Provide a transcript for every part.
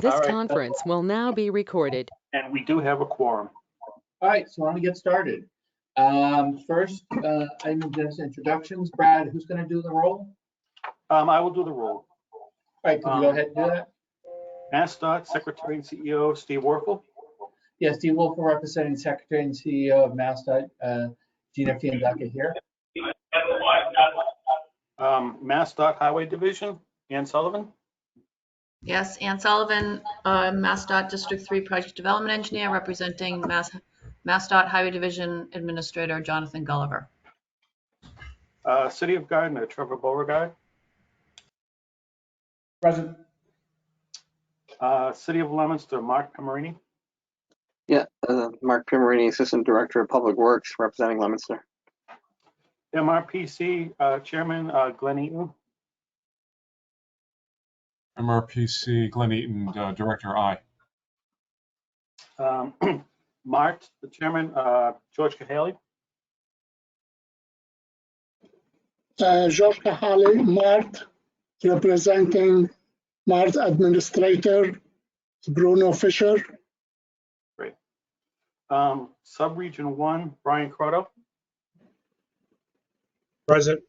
This All right. conference will now be recorded. And we do have a quorum. All right, so why don't we get started? First, item of business introductions. Brad, who's going to do the roll? I will do the roll. All right, could you go ahead and do that? MassDOT Secretary and CEO Steve Werfel. Yes, Steve Wolf, representing Secretary and CEO of MassDOT, Gina Fiandaca here. MassDOT Highway Division, Ann Sullivan. Yes, Ann Sullivan, MassDOT District 3 Project Development Engineer, representing MassDOT Highway Division Administrator Jonathan Gulliver. City of Gardner, Trevor Beauregard. Present. City of Leominster, Mark Pamarini. Yeah, Mark Pimarini, Assistant Director of Public Works, representing Leominster. MRPC Chairman Glenn Eaton. MRPC Glenn Eaton, Director I. MART, the Chairman George Cahaley. George Cahaley, MART, representing MART Administrator Bruno Fisher. Great. Subregion 1, Brian Croto. Present.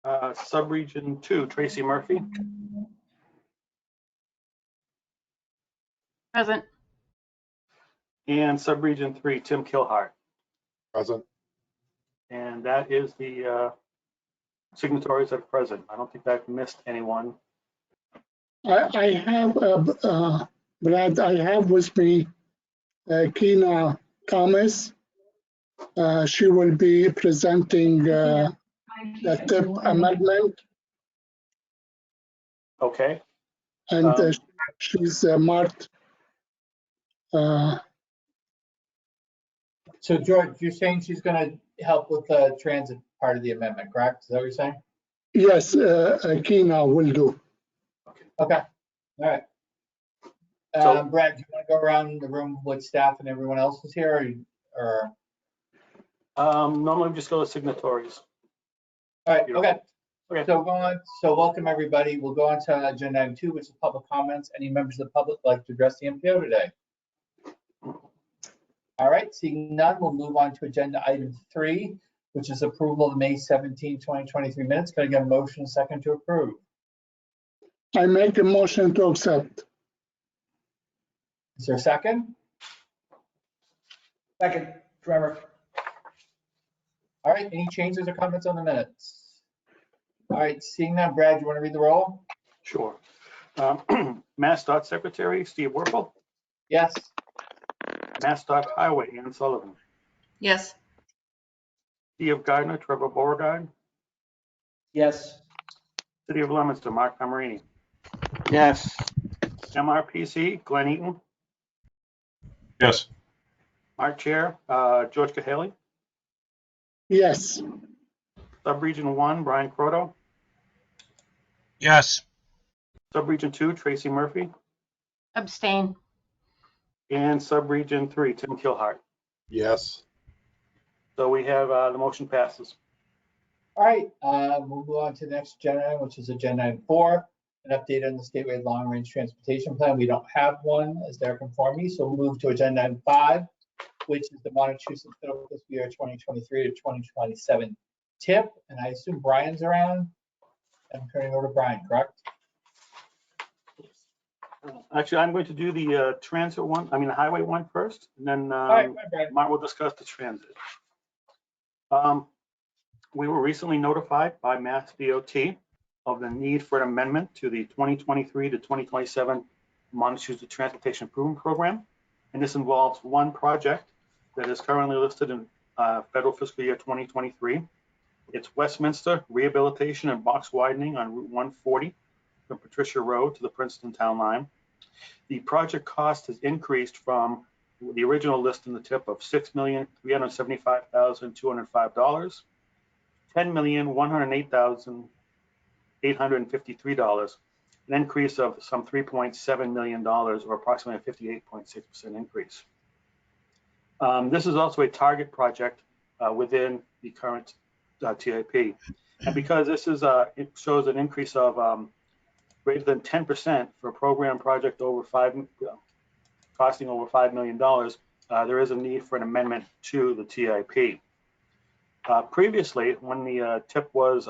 Subregion 2, Tracy Murphy. Present. And Subregion 3, Tim Kilhart. Present. And that is the signatories that are present. I don't think I've missed anyone. I have, Brad, I have with me Kina Thomas. She will be presenting the TIP amendment, Okay. and she's marked. So George, you're saying she's going to help with the transit part of the amendment, correct? Is that what you're saying? Yes, Kina will do. Okay, all right. So- Brad, do you want to go around the room with staff and everyone else is here, or? Normally we just go to signatories. All right, okay. Okay. So welcome everybody. We'll go on to agenda item 2, which is public comments. Any members of the public like to address the MPO today? All right, seeing none, we'll move on to agenda item 3, which is approval of the May 17, 2023 minutes. Can I get a motion and second to approve? I make a motion to accept. Is there a second? Second, Trevor. All right, any changes or comments on the minutes? All right, seeing none, Brad, you want to read the roll? Sure. MassDOT Secretary Steve Werfel. Yes. MassDOT Highway Ann Sullivan. Yes. City of Gardner, Trevor Beauregard. Yes. City of Leominster, Mark Pamarini. Yes. MRPC Glenn Eaton. Yes. Mark Chair George Cahaley. Yes, Subregion 1, Brian Croto. Yes. Subregion 2, Tracy Murphy. Abstain. And Subregion 3, Tim Kilhart. Yes. So we have the motion passes. All right, we'll move on to the next agenda, item, which is agenda item 4, an update on the statewide long-range transportation plan. We don't have one as they're conforming, so we'll move to agenda item 5, which is the Montachusett fiscal year 2023 to 2027 TIP. And I assume Brian's around. I'm turning over to Brian, correct? Actually, I'm going to do the transit one, the highway one first, and then All right, Brian. Mark will discuss the transit. We were recently notified by Mass DOT of the need for an amendment to the 2023 to 2027 Montachusett Transportation Improvement Program. And this involves one project that is currently listed in federal fiscal year 2023. It's Westminster Rehabilitation and Box Widening on Route 140 from Patricia Road to the Princeton Town Line. The project cost has increased from the original list in the TIP of $6,375,205, $10,108,853, an increase of some $3.7 million, or approximately a 58.6% increase. This is also a target project within the current TIP. And because this is it shows an increase of greater than 10% for a program project costing over $5 million, there is a need for an amendment to the TIP. Previously, when the TIP was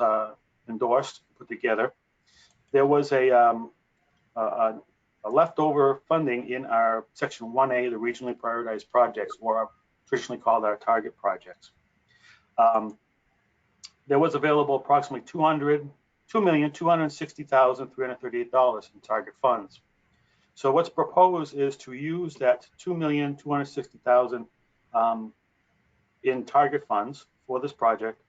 endorsed, put together, there was a leftover funding in our Section 1A, the regionally prioritized projects, or traditionally called our target projects. There was available approximately $2,260,338 in target funds. So what's proposed is to use that $2,260,000 in target funds for this project,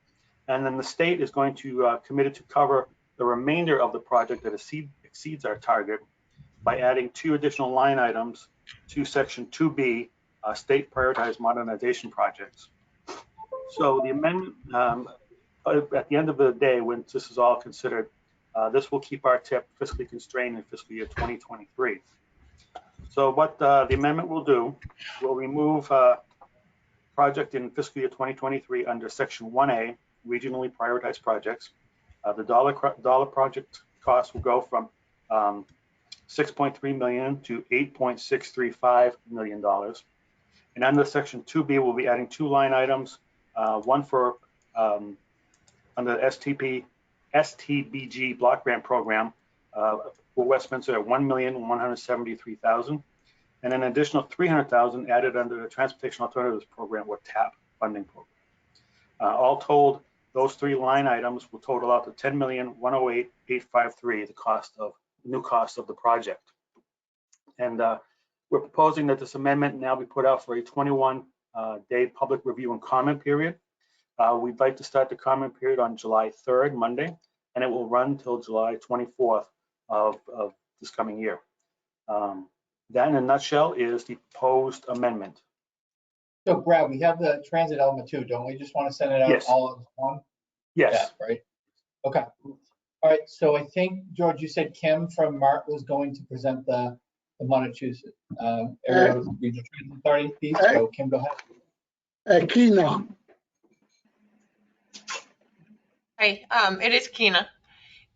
and then the state is going to committed to cover the remainder of the project that exceeds our target by adding 2 additional line items to Section 2B, state prioritized modernization projects. So the amendment, at the end of the day, when this is all considered, this will keep our TIP fiscally constrained in fiscal year 2023. So what the amendment will do, will remove project in fiscal year 2023 under Section 1A, regionally prioritized projects. The dollar project cost will go from $6.3 million to $8.635 million. And under Section 2B, we'll be adding 2 line items, one for under the STBG block grant program for Westminster at $1,173,000, and an additional $300,000 added under the Transportation Alternatives Program, or TAP funding program. All told, those 3 line items will total out to $10,108,853, the new cost of the project. And we're proposing that this amendment now be put out for a 21-day public review and comment period. We'd like to start the comment period on July 3rd, Monday, and it will run till July 24th of this coming year. That, in a nutshell, is the proposed amendment. So Brad, we have the transit element too. Don't we just want to send it out Yes. all at once? Yes. Yeah, right. Okay. All right. So I think, George, you said Kim from MART was going to present the Montachusett Area Regional Transit Authority piece. So Kim, go ahead. Kina. Hi, it is Kina.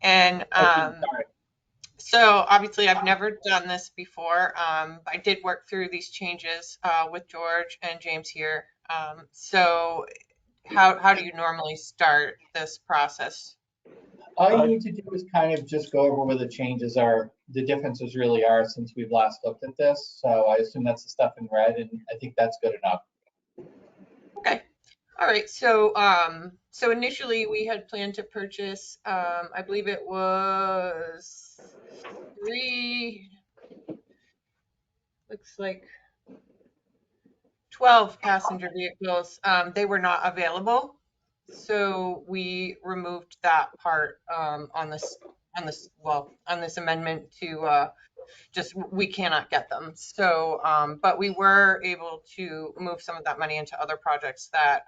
And Sorry. so obviously I've never done this before. I did work through these changes with George and James here. So how do you normally start this process? All you need to do is kind of just go over where the changes are, the differences really are since we've last looked at this. So I assume that's the stuff in red, and I think that's good enough. Okay. All right. So so initially we had planned to purchase, I believe it was 3, looks like 12 passenger vehicles. They were not available. So we removed that part on this amendment to just we cannot get them. So but we were able to move some of that money into other projects that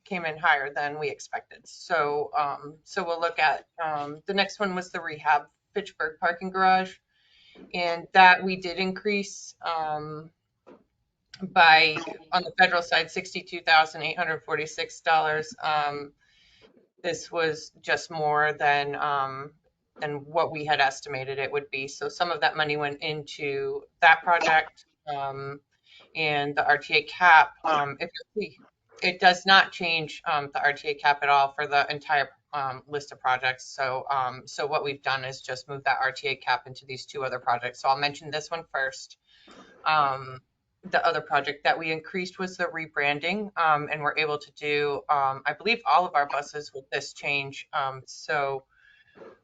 came in higher than we expected. So so we'll look at the next one was the rehab Fitchburg parking garage, and that we did increase by, on the federal side, $62,846. This was just more than what we had estimated it would be. So some of that money went into that project, and the RTA cap. If you see, it does not change the RTA cap at all for the entire list of projects. So so what we've done is just move that RTA cap into these 2 other projects. So I'll mention this one first. The other project that we increased was the rebranding, and we're able to do, I believe, all of our buses with this change. So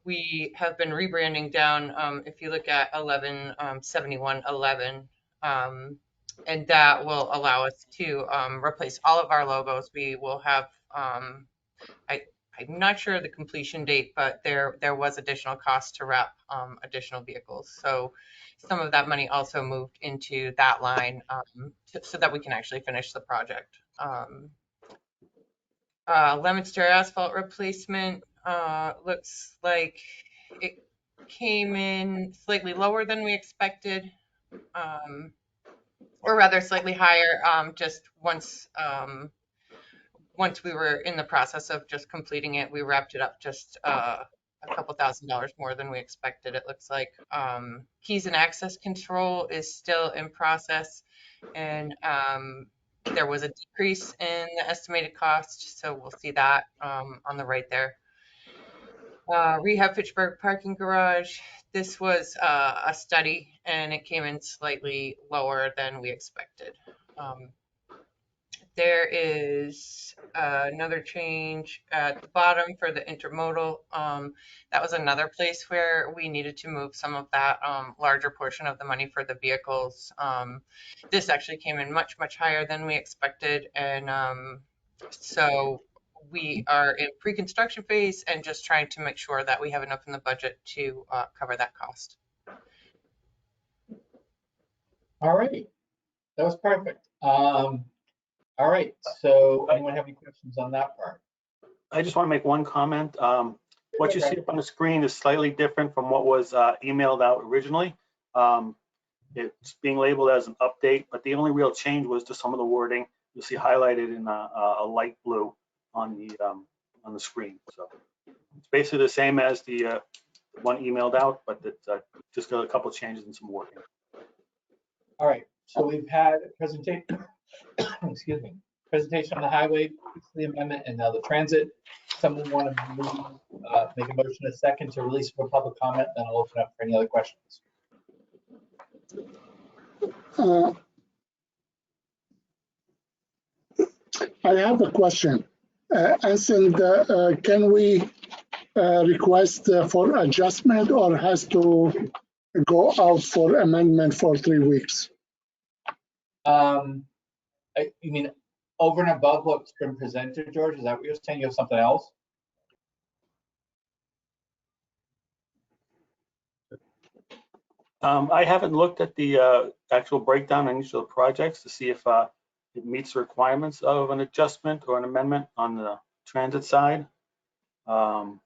we have been rebranding down, if you look at 117111, and that will allow us to replace all of our logos. We will have, I'm not sure of the completion date, but there was additional cost to wrap additional vehicles. So some of that money also moved into that line so that we can actually finish the project. Leominster asphalt replacement looks like it came in slightly lower than we expected, or rather slightly higher. Just once we were in the process of just completing it, we wrapped it up just a couple $1,000s more than we expected, it looks like. Keys and access control is still in process, and there was a decrease in the estimated cost, so we'll see that on the right there. Rehab Fitchburg parking garage. This was a study, and it came in slightly lower than we expected. There is another change at the bottom for the intermodal. That was another place where we needed to move some of that larger portion of the money for the vehicles. This actually came in much, much higher than we expected. And so we are in pre-construction phase and just trying to make sure that we have enough in the budget to cover that cost. All right, that was perfect. All right, so anyone have any questions on that part? I just want to make one comment. What you see up on the screen is slightly different from what was emailed out originally. It's being labeled as an update, but the only real change was to some of the wording. You'll see highlighted in a light blue on the screen. So it's basically the same as the one emailed out, but it just got a couple of changes in some wording. All right, so we've had a presentation, excuse me, presentation on the highway, the amendment, and now the transit. Someone want to make a motion a second to release for public comment, then I'll open up for any other questions. I have a question. Can we request for adjustment or has to go out for amendment for 3 weeks? You mean over and above what's been presented, George? Is that what you're saying? You have something else? I haven't looked at the actual breakdown on each of the projects to see if it meets the requirements of an adjustment or an amendment on the transit side. Brian,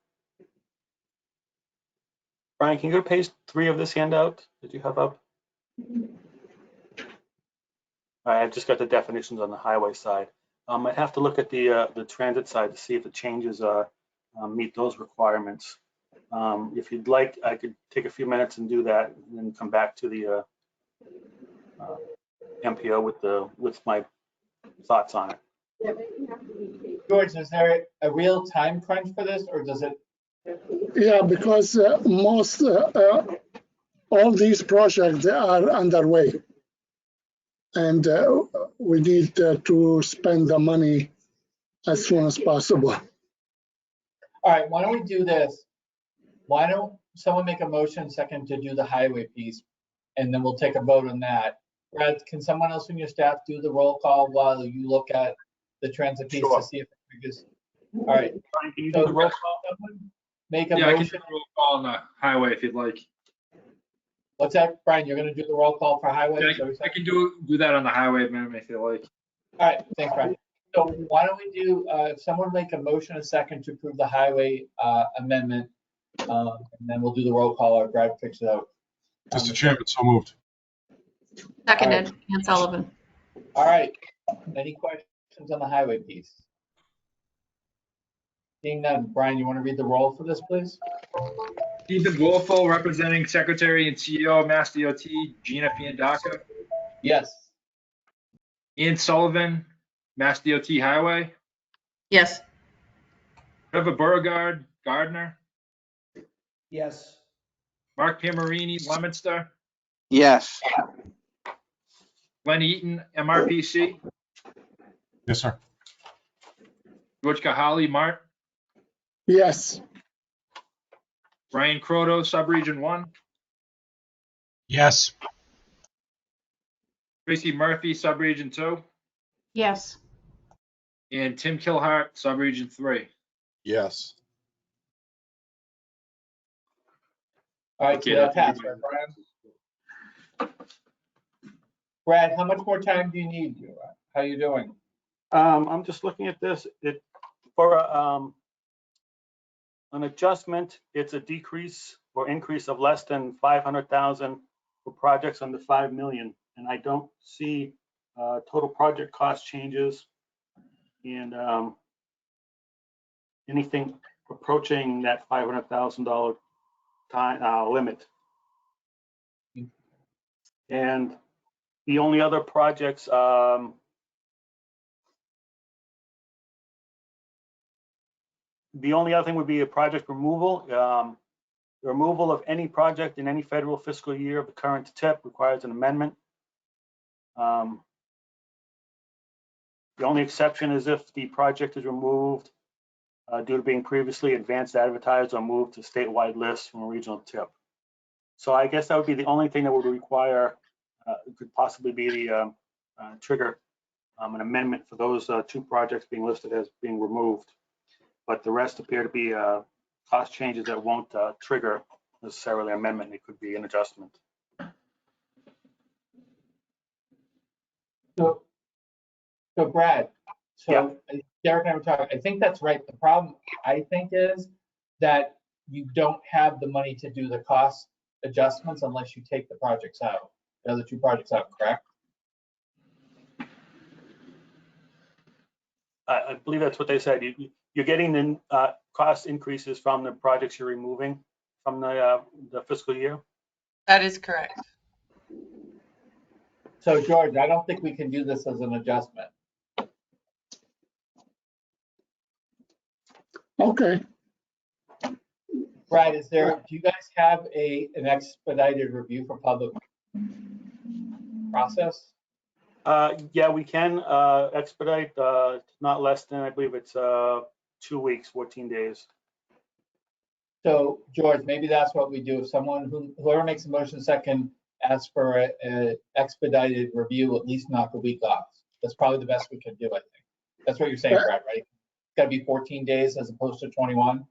can you go to page 3 of this handout that you have up? I've just got the definitions on the highway side. I'd have to look at the transit side to see if the changes meet those requirements. If you'd like, I could take a few minutes and do that, and then come back to the MPO with my thoughts on it. George, is there a real time crunch for this, or does it? Yeah, because most all these projects are underway, and we need to spend the money as soon as possible. All right, why don't we do this? Why don't someone make a motion second to do the highway piece, and then we'll take a vote on that. Brad, can someone else from your staff do the roll call while you look at the transit piece to see if it figures? All right. Brian, can you do the roll call? Make a Yeah, I can motion. do a roll call on the highway if you'd like. What's that, Brian? You're going to do the roll call for highway? Yeah, I can do that on the highway amendment if you like. All right, thanks, Brian. So why don't we do, if someone make a motion a second to approve the highway amendment, and then we'll do the roll call or Brad picks it out. Mr. Chairman, so moved. Seconded, Ann Sullivan. All right, any questions on the highway piece? Seeing none, Brian, you want to read the roll for this, please? Stephen Wolfel, representing Secretary and CEO of Mass DOT, Gina Fiandaca. Yes. Ann Sullivan, Mass DOT Highway. Yes. Trevor Beauregard, Gardner. Yes. Mark Piamarini, Leominster. Yes. Glenn Eaton, MRPC. Yes, sir. George Kahali, Mart. Yes. Brian Croto, Subregion 1. Yes. Tracy Murphy, Subregion 2. Yes. And Tim Kilhart, Subregion 3. Yes. All right, so that passed, right, Brian? Brad, how much more time do you need? How you doing? I'm just looking at this. For an adjustment, it's a decrease or increase of less than 500,000 for projects under 5 million, and I don't see total project cost changes and anything approaching that $500,000 limit. And the only other projects, the only other thing would be a project removal. The removal of any project in any federal fiscal year of the current TIP requires an amendment. The only exception is if the project is removed due to being previously advanced advertised or moved to statewide lists from a regional TIP. So I guess that would be the only thing that would require, could possibly be the trigger an amendment for those two projects being listed as being removed. But the rest appear to be cost changes that won't trigger necessarily amendment. It could be an adjustment. So Brad, Derek and I were talking, I think that's right. The problem I think is that you don't have the money to do the cost adjustments unless you take the projects out, the other two projects out, correct? I believe that's what they said. You're getting the cost increases from the projects you're removing from the fiscal year. That is correct. So George, I don't think we can do this as an adjustment. Okay. Brad, do you guys have an expedited review for public process? Yeah, we can expedite not less than, I believe it's 2 weeks, 14 days. So George, maybe that's what we do. If whoever makes a motion second asks for an expedited review, at least knock a week off. That's probably the best we can do, I think. That's what you're saying, Brad, right? It's got to be 14 days as opposed to 21?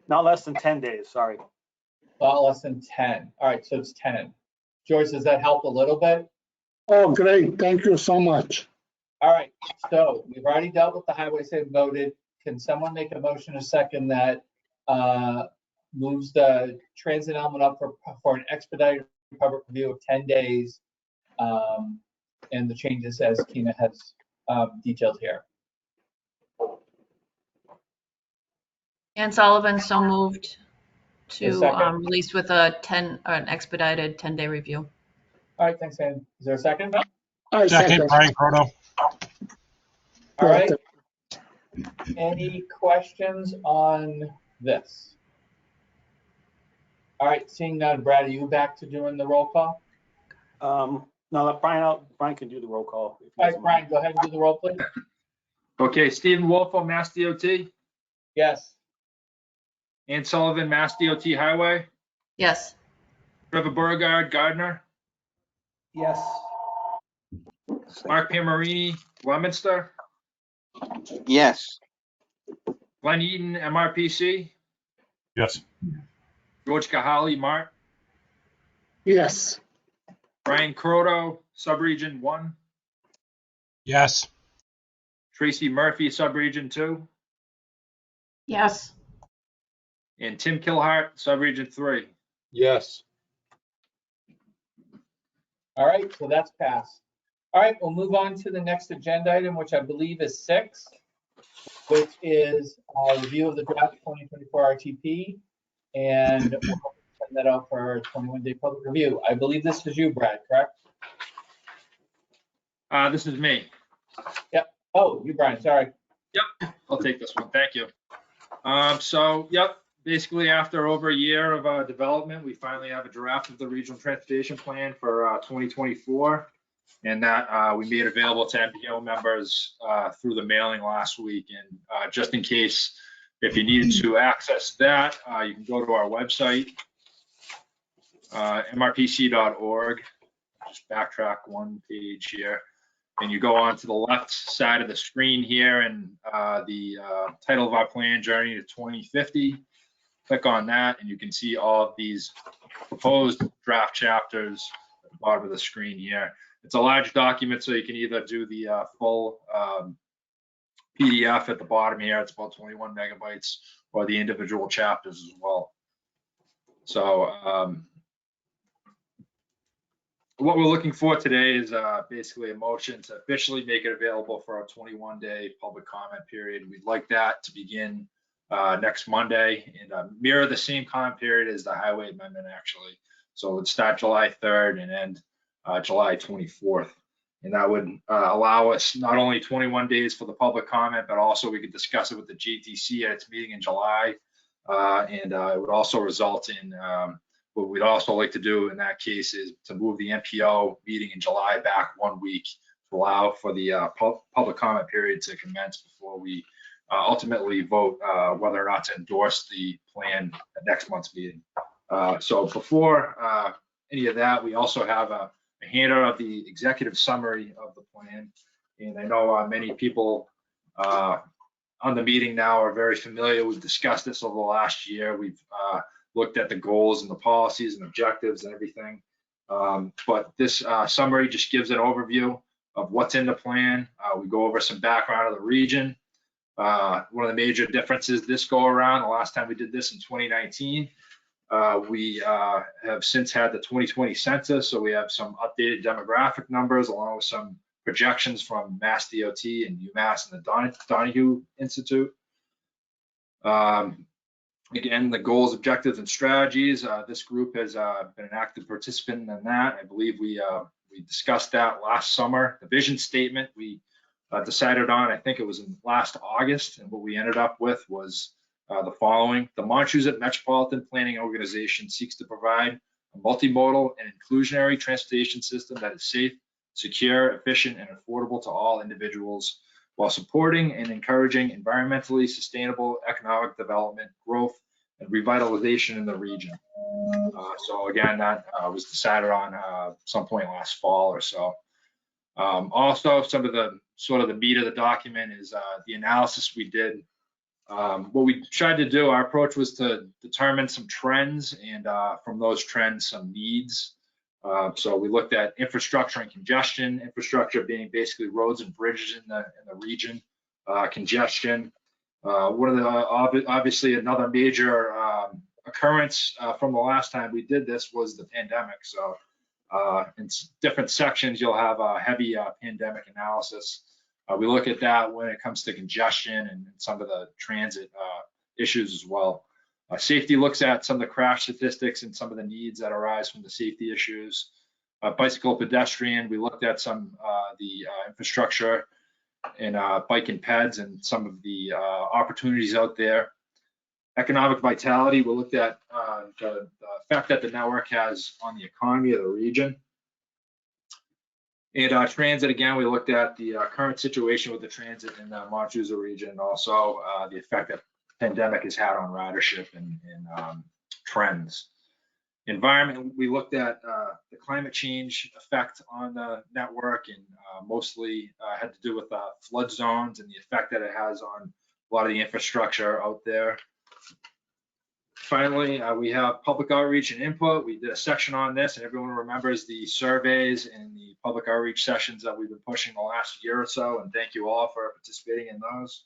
Not less than 10 days, sorry. Well, less than 10. All right, so it's 10. George, does that help a little bit? Oh, great. Thank you so much. All right, so we've already dealt with the highway save voted. Can someone make a motion a second that moves the transit element up for an expedited public review of 10 days and the changes as Tina has detailed here? Ann Sullivan, so moved to A second. release with an expedited 10-day review. All right, thanks, Ann. Is there a second? I Second, Brian Croto. All right. Any questions on this? All right, seeing none. Brad, are you back to doing the roll call? No, Brian can do the roll call. All right, Brian, go ahead and do the roll, please. Okay, Stephen Wolfo, Mass DOT. Yes. Ann Sullivan, Mass DOT Highway. Yes. Trevor Beauregard, Gardner. Yes. Mark Pamarini, Leominster. Yes. Glenn Eaton, MRPC. Yes. George Kahali, Mart. Yes. Brian Croto, Subregion 1. Yes. Tracy Murphy, Subregion 2. Yes. And Tim Kilhart, Subregion 3. Yes. All right, so that's passed. All right, we'll move on to the next agenda item, which I believe is 6, which is a review of the draft 2024 RTP. And we'll send that out for a 21-day public review. I believe this is you, Brad, correct? This is me. Yep. Oh, you, Brian, sorry. Yep, I'll take this one. Thank you. Yep, basically after over a year of development, we finally have a draft of the regional transportation plan for 2024. And that we made available to MPO members through the mailing last week. And just in case, if you needed to access that, you can go to our website, mrpc.org. Just backtrack one page here. And you go on to the left side of the screen here and the title of our plan, Journey to 2050. Click on that and you can see all of these proposed draft chapters at the bottom of the screen here. It's a large document, so you can either do the full PDF at the bottom here, it's about 21 megabytes, or the individual chapters as well. So what we're looking for today is basically a motion to officially make it available for our 21-day public comment period. We'd like that to begin next Monday and mirror the same comment period as the highway amendment, actually. So it would start July 3rd and end July 24th. And that would allow us not only 21 days for the public comment, but also we could discuss it with the JTC at its meeting in July. And it would also result in what we'd also like to do in that case is to move the MPO meeting in July back 1 week to allow for the public comment period to commence before we ultimately vote whether or not to endorse the plan at next month's meeting. So before any of that, we also have a handout of the executive summary of the plan. And I know many people on the meeting now are very familiar. We've discussed this over the last year. We've looked at the goals and the policies and objectives and everything. But this summary just gives an overview of what's in the plan. We go over some background of the region. One of the major differences this go around, the last time we did this in 2019, we have since had the 2020 census, so we have some updated demographic numbers along with some projections from Mass DOT and UMass and the Donahue Institute. Again, the goals, objectives, and strategies. This group has been an active participant in that. I believe we discussed that last summer. The vision statement we decided on, I think it was in last August, and what we ended up with was the following. The Montachusett Metropolitan Planning Organization seeks to provide a multimodal and inclusionary transportation system that is safe, secure, efficient, and affordable to all individuals while supporting and encouraging environmentally sustainable economic development, growth, and revitalization in the region. So again, that was decided on some point last fall or so. Also, some of the sort of the meat of the document is the analysis we did. What we tried to do, our approach was to determine some trends and from those trends, some needs. So we looked at infrastructure and congestion, infrastructure being basically roads and bridges in the region, congestion. One of the obviously another major occurrence from the last time we did this was the pandemic. So in different sections, you'll have a heavy pandemic analysis. We look at that when it comes to congestion and some of the transit issues as well. Safety looks at some of the crash statistics and some of the needs that arise from the safety issues. Bicycle pedestrian, we looked at some the infrastructure and bike and peds and some of the opportunities out there. Economic vitality, we looked at the effect that the network has on the economy of the region. And transit, again, we looked at the current situation with the transit in the Montachusett region, and also the effect that pandemic has had on ridership and trends. Environment, we looked at the climate change effect on the network, and mostly had to do with flood zones and the effect that it has on a lot of the infrastructure out there. Finally, we have public outreach and input. We did a section on this, and everyone remembers the surveys and the public outreach sessions that we've been pushing the last year or so, and thank you all for participating in those.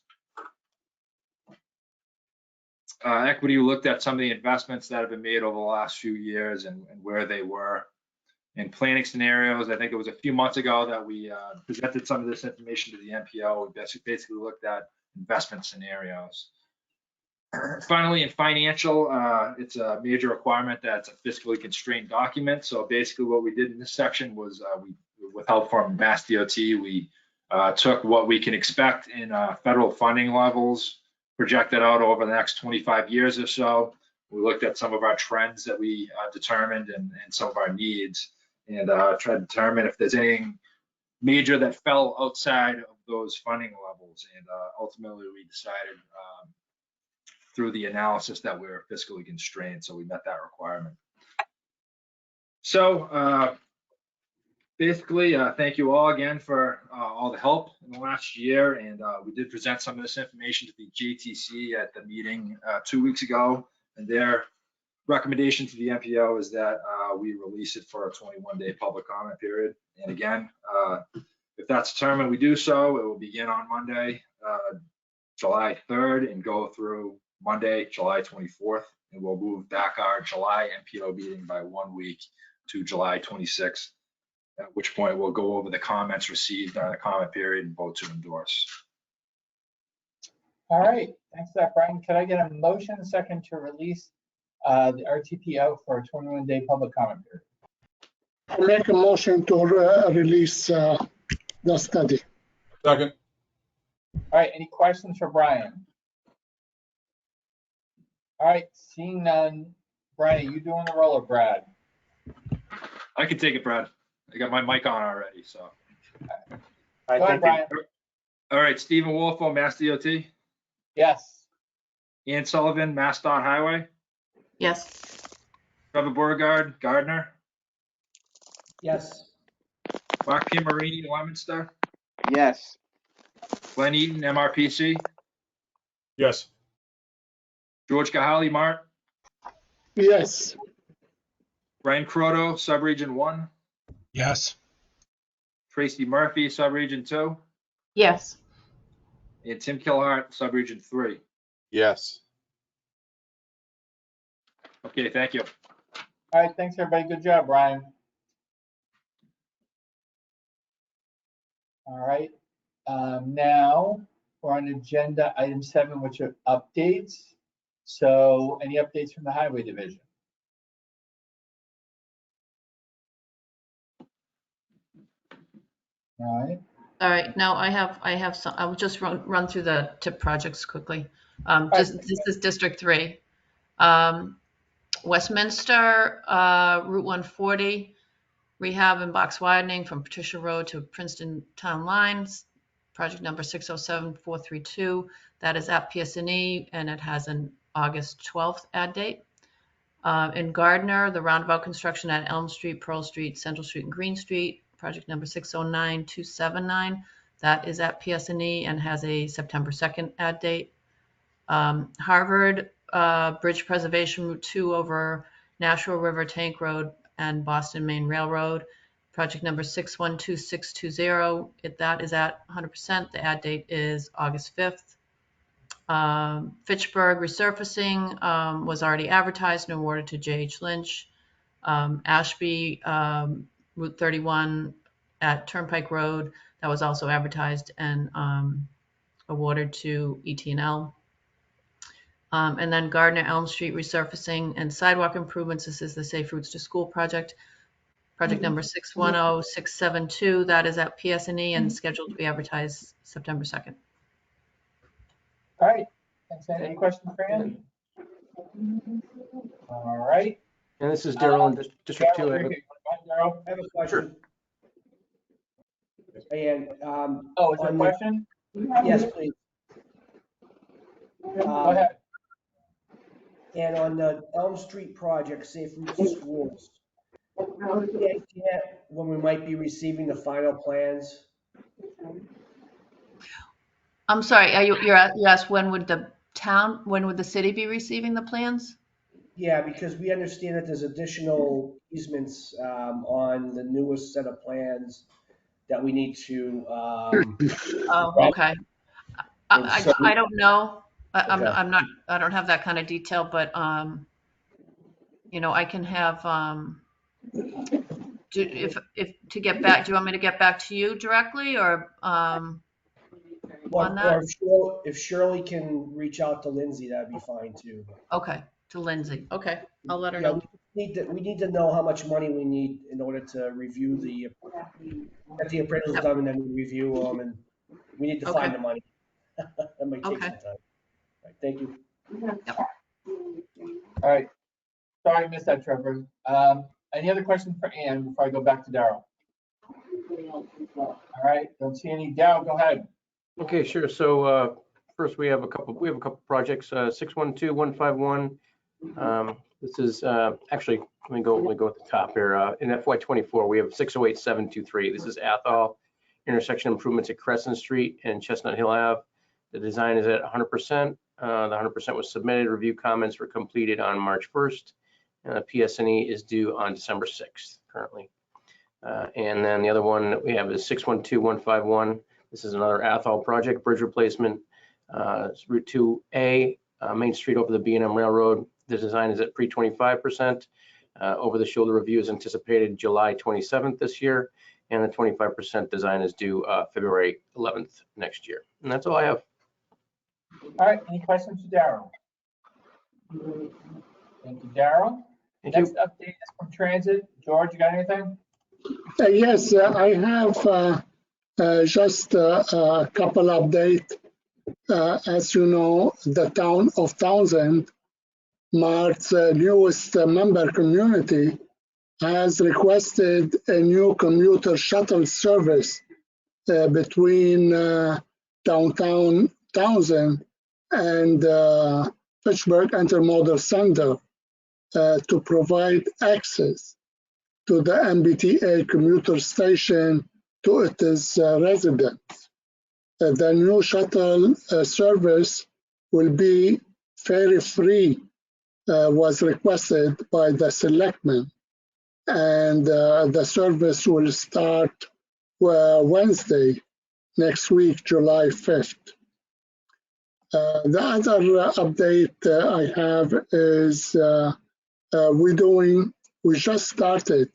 Equity, we looked at some of the investments that have been made over the last few years and where they were. In planning scenarios, I think it was a few months ago that we presented some of this information to the MPO. We basically looked at investment scenarios. Finally, in financial, it's a major requirement that it's a fiscally constrained document. So basically what we did in this section was we, with help from Mass DOT, we took what we can expect in federal funding levels, projected out over the next 25 years or so. We looked at some of our trends that we determined and some of our needs, and tried to determine if there's anything major that fell outside of those funding levels. And ultimately we decided through the analysis that we're fiscally constrained, so we met that requirement. So basically, thank you all again for all the help in the last year, and we did present some of this information to the JTC at the meeting 2 weeks ago, and their recommendation to the MPO is that we release it for a 21-day public comment period. And again, if that's determined, we do so. It will begin on Monday, July 3rd, and go through Monday, July 24th, and we'll move back our July MPO meeting by 1 week to July 26th. at which point we'll go over the comments received during the comment period and vote to endorse. All right, thanks for that, Brian. Could I get a motion second to release the RTPO for a 21-day public comment period? I make a motion to release the study. Second. All right, any questions for Brian? All right, seeing none. Brian, are you doing the roll or Brad? I can take it, Brad. I got my mic on already, so. All right, Go ahead, thank you. Brian. All right, Stephen Wolfo, Mass DOT. Yes. Ian Sullivan, Mass Dot Highway. Yes. Trevor Beauregard, Gardner. Yes. Mark Piamarini, Leominster. Yes. Glenn Eaton, MRPC. Yes. George Kahali, Mart. Yes. Brian Croto, Subregion 1. Yes. Tracy Murphy, Subregion 2. Yes. And Tim Killhart, Subregion 3. Yes. Okay, thank you. All right, thanks, everybody. Good job, Brian. All right, now we're on agenda item 7, which are updates. So any updates from the Highway Division? All right. All right, now I have some, I'll just run through the TIP projects quickly. This is District 3. Westminster, Route 140, rehab and box widening from Patricia Road to Princeton Town Lines, project number 607432. That is at PSNE, and it has an August 12th add date. In Gardner, the roundabout construction at Elm Street, Pearl Street, Central Street, and Green Street, project number 609279. That is at PSNE and has a September 2nd add date. Harvard, Bridge Preservation Route 2 over Nashua River Tank Road and Boston Main Railroad, project number 612620. That is at 100%. The add date is August 5th. Fitchburg resurfacing was already advertised and awarded to J.H. Lynch. Ashby, Route 31 at Turnpike Road, that was also advertised and awarded to ET&L. And then Gardner Elm Street resurfacing and sidewalk improvements. This is the Safe Routes to School project. Project number 610672. That is at PSNE and scheduled to be advertised September 2nd. All right. Thanks, Ann. Any questions for Ann? All right. And this is Daryl in District 2. Daryl, I have a question. And, oh, is there a on question? yes, please. Go ahead. And on the Elm Street project, Safe Routes to Schools, any idea when we might be receiving the final plans? I'm sorry, you asked when would the city be receiving the plans? Yeah, because we understand that there's additional easements on the newest set of plans that we need to. Oh, okay. I don't know. I don't have that kind of detail, but you know, I can have if to get back. Do you want me to get back to you directly or on that? Or if Shirley can reach out to Lindsay, that'd be fine too. Okay, to Lindsay. Okay, I'll let her Yeah, know. we need to know how much money we need in order to review get the appraisals done and then review them, and we need to find the money. That might take some time. All right, thank you. All right. Sorry I missed that, Trevor. Any other questions for Ann before I go back to Daryl? All right, don't see any. Daryl, go ahead. Okay, sure. So first we have a couple projects. 612151. This is actually let me go at the top here. In FY24 we have 608723. This is Athol intersection improvements at Crescent Street and Chestnut Hill Ave. The design is at 100%. The 100% was submitted. Review comments were completed on March 1st. PSNE is due on December 6th currently. And then the other one that we have is 612151. This is another Athol project, bridge replacement, Route 2A, Main Street over the B&M Railroad. The design is at pre-25%. Over-the-shoulder review is anticipated July 27th this year, and the 25% design is due February 11th next year. And that's all I have. All right, any questions for Daryl? Thank you, Daryl. Thank you. Next update is from Transit. George, you got anything? Yes, I have just a couple updates. As you know, the town of Townsend, Mart's newest member community, has requested a new commuter shuttle service between downtown Townsend and Fitchburg Intermodal Center to provide access to the MBTA commuter station to its residents. The new shuttle service will be fare-free, was requested by the selectmen, and the service will start Wednesday next week, July 5th. The other update I have is we just started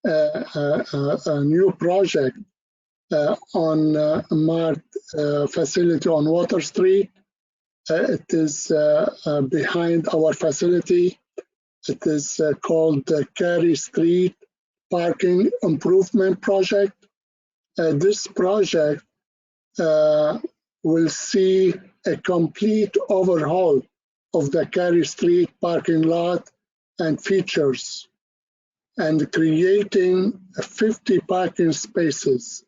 a new project on Mart facility on Water Street. It is behind our facility. It is called the Cary Street Parking Improvement Project. This project will see a complete overhaul of the Cary Street parking lot and features, and creating 50 parking spaces.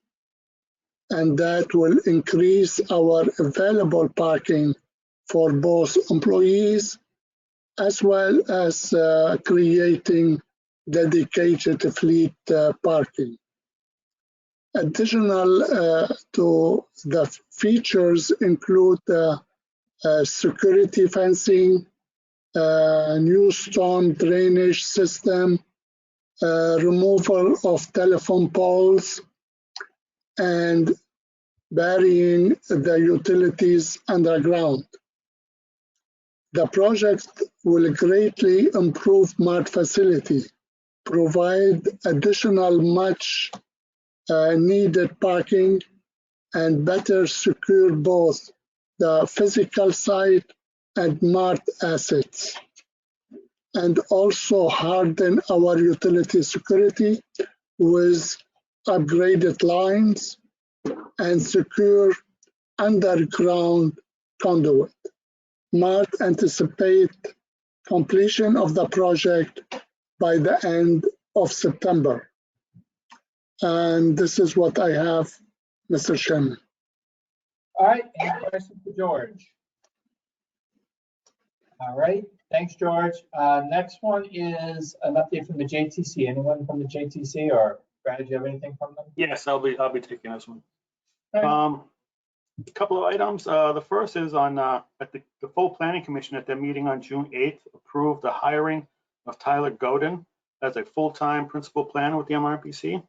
And that will increase our available parking for both employees, as well as creating dedicated fleet parking. Additional to the features include security fencing, new storm drainage system, removal of telephone poles, and burying the utilities underground. The project will greatly improve Mart facility, provide additional much needed parking, and better secure both the physical site and Mart assets, and also harden our utility security with upgraded lines and secure underground conduit. Mart anticipate completion of the project by the end of September. And this is what I have, Mr. Chairman. All right, any questions for George? All right, thanks, George. Next one is an update from the JTC. Anyone from the JTC, or Brad, do you have anything from them? Yes, I'll be taking this one. Right. A couple of items. The first is on at the full planning commission at their meeting on June 8th approved the hiring of Tyler Godin as a full-time principal planner with the MRPC.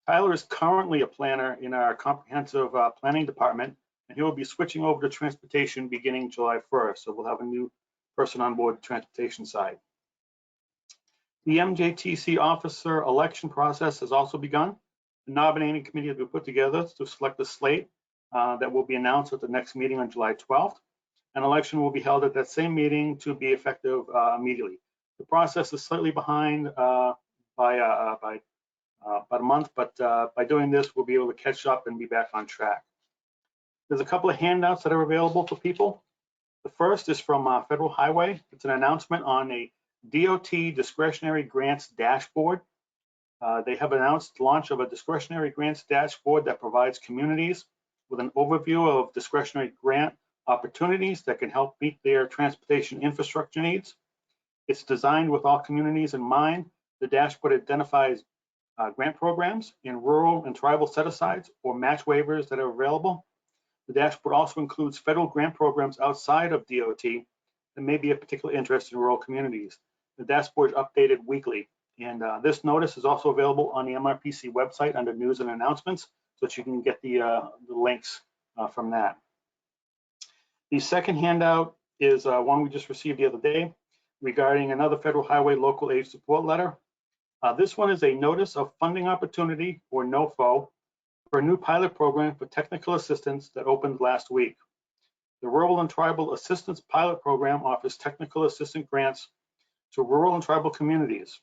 Tyler is currently a planner in our comprehensive planning department, and he will be switching over to transportation beginning July 1st. So we'll have a new person on board the transportation side. The MJTC officer election process has also begun. The nominating committee has been put together to select the slate that will be announced at the next meeting on July 12th. An election will be held at that same meeting to be effective immediately. The process is slightly behind by about a month, but by doing this, we'll be able to catch up and be back on track. There's a couple of handouts that are available for people. The first is from Federal Highway. It's an announcement on a DOT discretionary grants dashboard. They have announced the launch of a discretionary grants dashboard that provides communities with an overview of discretionary grant opportunities that can help meet their transportation infrastructure needs. It's designed with all communities in mind. The dashboard identifies grant programs in rural and tribal set-asides or match waivers that are available. The dashboard also includes federal grant programs outside of DOT that may be of particular interest in rural communities. The dashboard is updated weekly, and this notice is also available on the MRPC website under news and announcements, so that you can get the links from that. The second handout is one we just received the other day. regarding another federal highway local aid support letter. This one is a notice of funding opportunity, or NOFO, for a new pilot program for technical assistance that opened last week. The Rural and Tribal Assistance Pilot Program offers technical assistance grants to rural and tribal communities.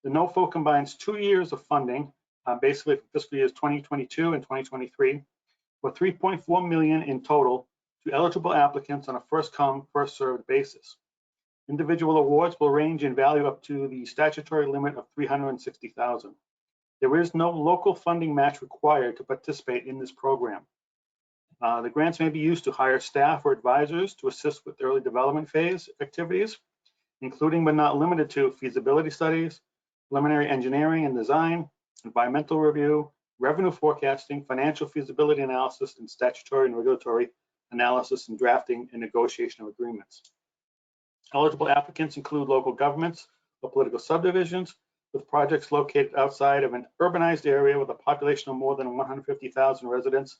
The NOFO combines 2 years of funding, basically for fiscal years 2022 and 2023, for $3.4 million in total to eligible applicants on a first-come, first-served basis. Individual awards will range in value up to the statutory limit of $360,000. There is no local funding match required to participate in this program. The grants may be used to hire staff or advisors to assist with early development phase activities, including but not limited to feasibility studies, preliminary engineering and design, environmental review, revenue forecasting, financial feasibility analysis, and statutory and regulatory analysis and drafting and negotiation of agreements. Eligible applicants include local governments or political subdivisions with projects located outside of an urbanized area with a population of more than 150,000 residents,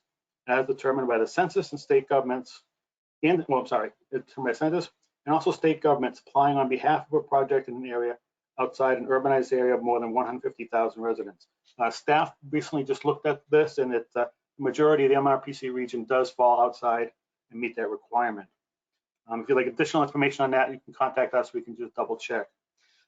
as determined by the census and state governments, and also state governments applying on behalf of a project in an area outside an urbanized area of more than 150,000 residents. Staff recently just looked at this, and the majority of the MRPC region does fall outside and meet that requirement. If you'd like additional information on that, you can contact us. We can just double check.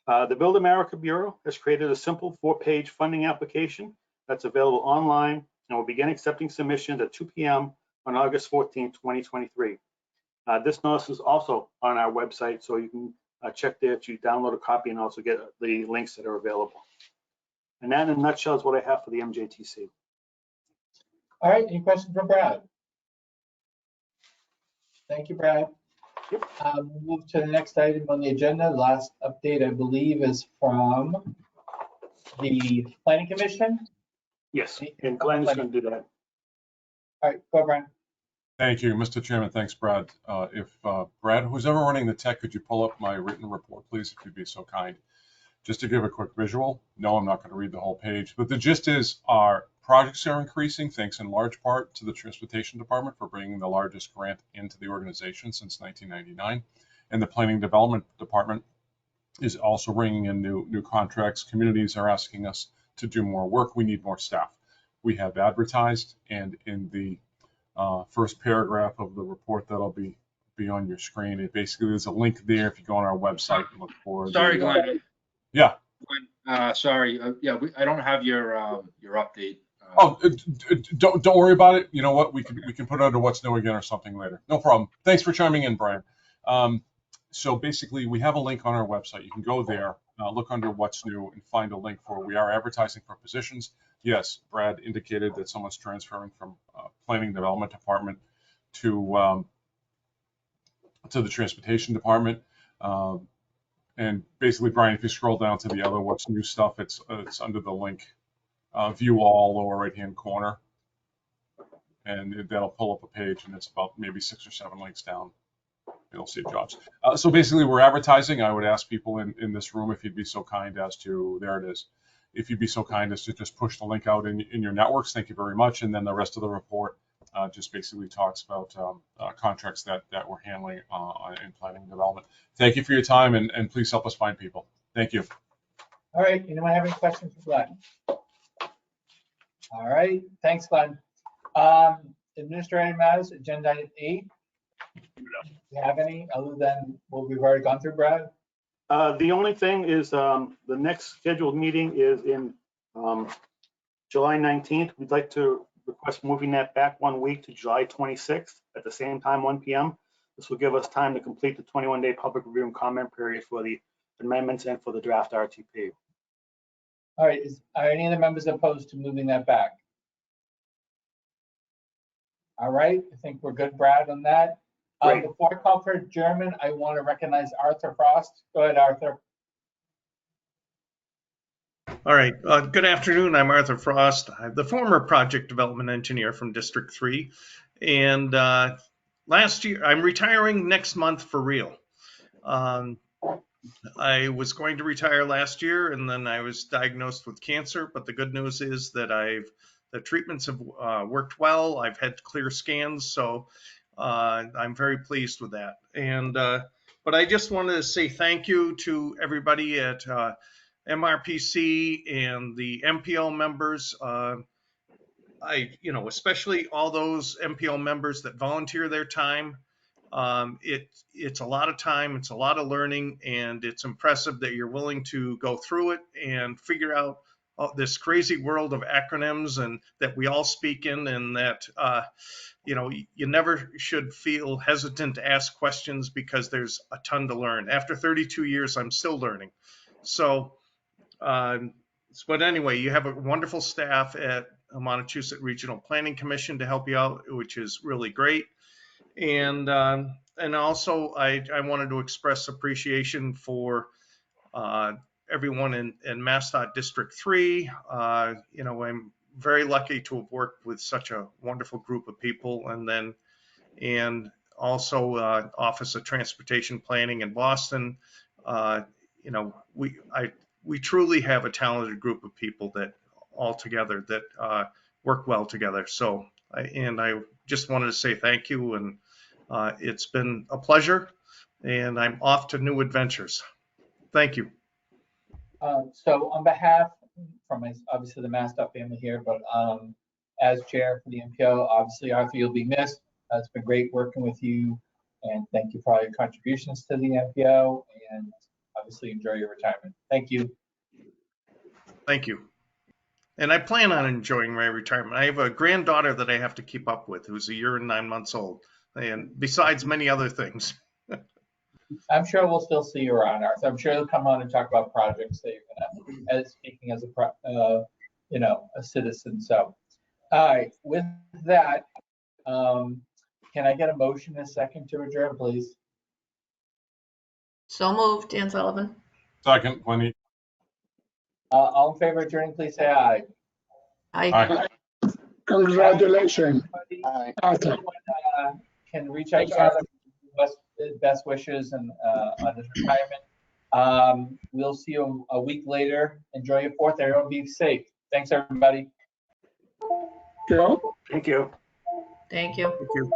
The Build America Bureau has created a simple 4-page funding application that's available online and will begin accepting submissions at 2 p.m. on August 14, 2023. This notice is also on our website, so you can check there to download a copy and also get the links that are available. And that, in a nutshell, is what I have for the MJTC. All right, any questions for Brad? Thank you, Brad. Yep. We'll move to the next item on the agenda. Last update, I believe, is from the Planning Commission. Yes, and Glenn is going to do that. All right, go, Brian. Thank you, Mr. Chairman. Thanks, Brad. If Brad, who's ever running the tech, could you pull up my written report, please, if you'd be so kind? Just to give a quick visual. No, I'm not going to read the whole page, but the gist is our projects are increasing, thanks in large part to the Transportation Department for bringing the largest grant into the organization since 1999. And the Planning Development Department is also bringing in new contracts. Communities are asking us to do more work. We need more staff. We have advertised, and in the first paragraph of the report that'll be on your screen, it basically there's a link there if you go on our website and look for. Sorry, Glenn. Yeah. Glenn, sorry. Yeah, I don't have your update. Don't worry about it. You know what? We can put it under what's new again or something later. No problem. Thanks for chiming in, Brian. So basically, we have a link on our website. You can go there, look under what's new, and find a link for. We are advertising for positions. Yes, Brad indicated that someone's transferring from Planning Development Department to the Transportation Department. And basically, Brian, if you scroll down to the other what's new stuff, it's under the link. View all, lower right-hand corner, and that'll pull up a page, and it's about maybe 6 or 7 links down. You'll see jobs. So basically, we're advertising. I would ask people in this room if you'd be so kind as to, there it is, if you'd be so kind as to just push the link out in your networks. Thank you very much. And then the rest of the report just basically talks about contracts that we're handling in planning and development. Thank you for your time, and please help us find people. Thank you. All right, anyone have any questions for Glenn? All right, thanks, Glenn. Administrative matters, agenda item 8. Do you have any other than what we've already gone through, Brad? The only thing is the next scheduled meeting is in July 19th. We'd like to request moving that back 1 week to July 26th at the same time, 1 p.m. This will give us time to complete the 21-day public review and comment period for the amendments and for the draft RTP. All right, are any of the members opposed to moving that back? All right, I think we're good, Brad, on that. Before I call for adjournment, I want to recognize Arthur Frost. Go ahead, Arthur. All right, good afternoon. I'm Arthur Frost. I'm the former project development engineer from District 3. And last year, I'm retiring next month for real. I was going to retire last year, and then I was diagnosed with cancer. But the good news is that the treatments have worked well. I've had clear scans, so I'm very pleased with that. And But I just wanted to say thank you to everybody at MRPC and the MPO members. Especially all those MPO members that volunteer their time. It's a lot of time, it's a lot of learning, and it's impressive that you're willing to go through it and figure out this crazy world of acronyms and that we all speak in, and that you never should feel hesitant to ask questions because there's a ton to learn. After 32 years, I'm still learning. So, but anyway, you have a wonderful staff at Montachusett Regional Planning Commission to help you out, which is really great. And also, I wanted to express appreciation for everyone in MassDOT District 3. I'm very lucky to have worked with such a wonderful group of people, and also Office of Transportation Planning in Boston. We truly have a talented group of people that all together that work well together. So I just wanted to say thank you, and it's been a pleasure, and I'm off to new adventures. Thank you. So on behalf from obviously the MassDOT family here, but as chair for the MPO, obviously Arthur, you'll be missed. It's been great working with you, and thank you for all your contributions to the MPO, and obviously enjoy your retirement. Thank you. Thank you. And I plan on enjoying my retirement. I have a granddaughter that I have to keep up with who's 1 year and 9 months old, and besides many other things. I'm sure we'll still see you around, Arthur. I'm sure you'll come on and talk about projects that you're gonna, as speaking as a citizen. So, all right, with that, can I get a motion in a second to adjourn, please? So moved, Dan Sullivan. Second, Wendy. All in favor of adjourning, please say aye. Aye. Congratulations, Aye. Arthur. Everyone, can reach out to Arthur, best wishes and on his retirement. We'll see you a week later. Enjoy your 4th. Everyone be safe. Thanks, everybody. Joe? Thank you. Thank you. Thank you.